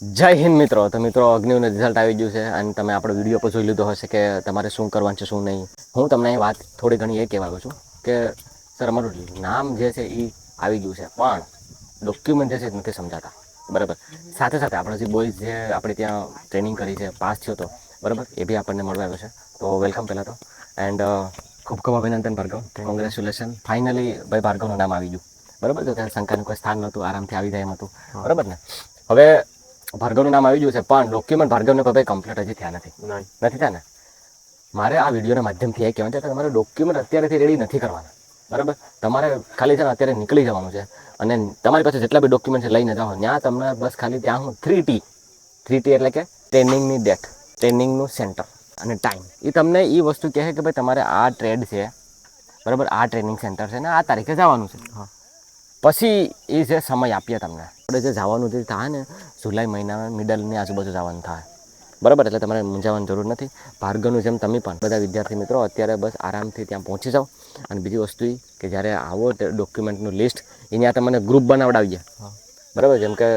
જય હિન્દ મિત્રો. તો મિત્રો અગ્નિનું રિઝલ્ટ આવી ગયું છે અને તમે આપણો વિડીયો પર જોઈ લીધો હશે કે તમારે શું કરવાનું છે શું નહીં. હું તમને એ વાત થોડી ઘણી એ કહેવા માંગુ છું કે સર અમારું નામ જે છે એ આવી ગયું છે પણ ડોક્યુમેન્ટ જે છે એ નથી સમજાતા. બરાબર. સાથે સાથે આપણે જે બોયઝ જે આપણે ત્યાં ટ્રેનિંગ કરી છે પાસ થયો હતો બરાબર, એ બી આપણને મળવા આવ્યો છે. તો વેલકમ પહેલાં તો એન્ડ ખૂબ ખૂબ અભિનંદન ભાર્ગવ, કોંગ્રેચ્યુલેશન. ફાઇનલી ભાઈ ભાર્ગવનું નામ આવી ગયું બરાબર. તો ત્યાં શંકાનું કોઈ સ્થાન નહોતું, આરામથી આવી જાય એમ હતું બરાબર ને. હવે ભાર્ગવનું નામ આવી ગયું છે પણ ડોક્યુમેન્ટ ભાર્ગવને કોઈ કમ્પ્લીટ હજી થયા નથી થયા ને. મારે આ વિડીયોના માધ્યમથી એ કહેવાનું છે કે તમારે ડોક્યુમેન્ટ અત્યારેથી રેડી નથી કરવાના બરાબર. તમારે ખાલી છે ને અત્યારે નીકળી જવાનું છે અને તમારી પાસે જેટલા બી ડોક્યુમેન્ટ છે લઈને જાઓ. ત્યાં તમને બસ ખાલી ત્યાં હું 3T એટલે કે ટ્રેનિંગની ડેટ, ટ્રેનિંગનું સેન્ટર અને ટાઈમ. એ તમને એ વસ્તુ કહે કે ભાઈ તમારે આ ટ્રેડ છે બરાબર, આ ટ્રેનિંગ સેન્ટર છે ને આ તારીખે જવાનું છે. પછી એ જે સમય આપીએ તમને, આપણે જે જવાનું જે થાય ને જુલાઈ મહિનામાં મિડલની આજુબાજુ જવાનું થાય બરાબર. એટલે તમારે મૂંઝાવવાની જરૂર નથી. ભાર્ગવનું જેમ તમે પણ બધા વિદ્યાર્થી મિત્રો અત્યારે બસ આરામથી ત્યાં પહોંચી જાઓ. અને બીજી વસ્તુ એ કે જ્યારે આવો ડોક્યુમેન્ટનું લિસ્ટ અહીંયા તમને ગ્રુપ બનાવડાવીએ બરાબર. જેમ કે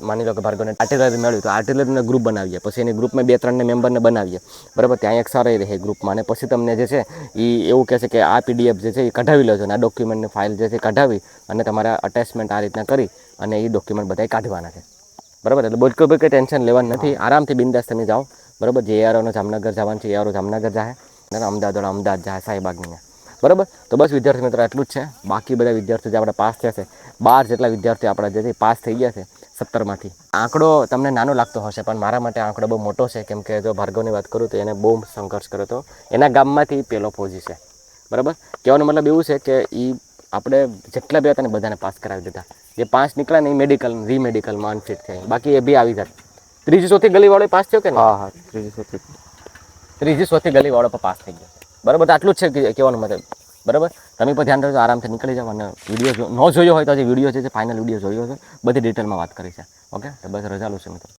માની લો કે ભાર્ગવને આર્ટિલરી મળ્યું તો આર્ટિલરીને ગ્રુપ બનાવીએ, પછી એની ગ્રુપમાં 2-3 મેમ્બરને બનાવીએ બરાબર. ત્યાં એક સારા રહે ગ્રુપમાં અને પછી તમને જે છે એ એવું કહેશે કે આ PDF જે છે એ કઢાવી લેજો અને આ ડોક્યુમેન્ટની ફાઇલ જે છે કઢાવી અને તમારા અટેચમેન્ટ આ રીતના કરી અને એ ડોક્યુમેન્ટ બધા કાઢવાના છે બરાબર. એટલે બિલકુલ કંઈ ટેન્શન લેવાનું નથી. આરામથી બિંદાસ તમે જાઓ બરાબર. જે AROને જામનગર જવાનું છે ARO જામનગર જાય અને અમદાવાદ જાય સાહેબાગની બરાબર. તો બસ વિદ્યાર્થી મિત્રો એટલું જ છે. બાકી બધા વિદ્યાર્થીઓ જે આપણે પાસ થયા છે 12 જેટલા વિદ્યાર્થીઓ આપણા જે પાસ થઈ ગયા છે 17માંથી. આંકડો તમને નાનો લાગતો હશે પણ મારા માટે આંકડો બહુ મોટો છે. કેમ કે જો ભાર્ગવની વાત કરું તો એને બહુ સંઘર્ષ કર્યો હતો. એના ગામમાંથી પહેલો ફૌજી છે બરાબર. કહેવાનો મતલબ એવું છે કે એ આપણે જેટલા બી હતા ને બધાને પાસ કરાવી દીધા. જે 5 નીકળ્યા ને એ મેડિકલ રીમેડિકલમાં અનફિટ થાય, બાકી એ બી આવી જાય. 3જી 4થી ગલીવાળો પાસ થયો કે હા 3જી 4થી ગલીવાળો પણ પાસ થઈ ગયો બરાબર. તો આટલું જ છે કહેવાનું મતલબ બરાબર. તમે પણ ધ્યાન રાખજો, આરામથી નીકળી જાઓ. અને વિડીયો ન જોયો હોય તો જે વિડીયો છે ફાઇનલ વિડીયો જોયો છે, બધી ડિટેલમાં વાત કરી છે. ઓકે. તો બસ રજા લો છે મિત્રો.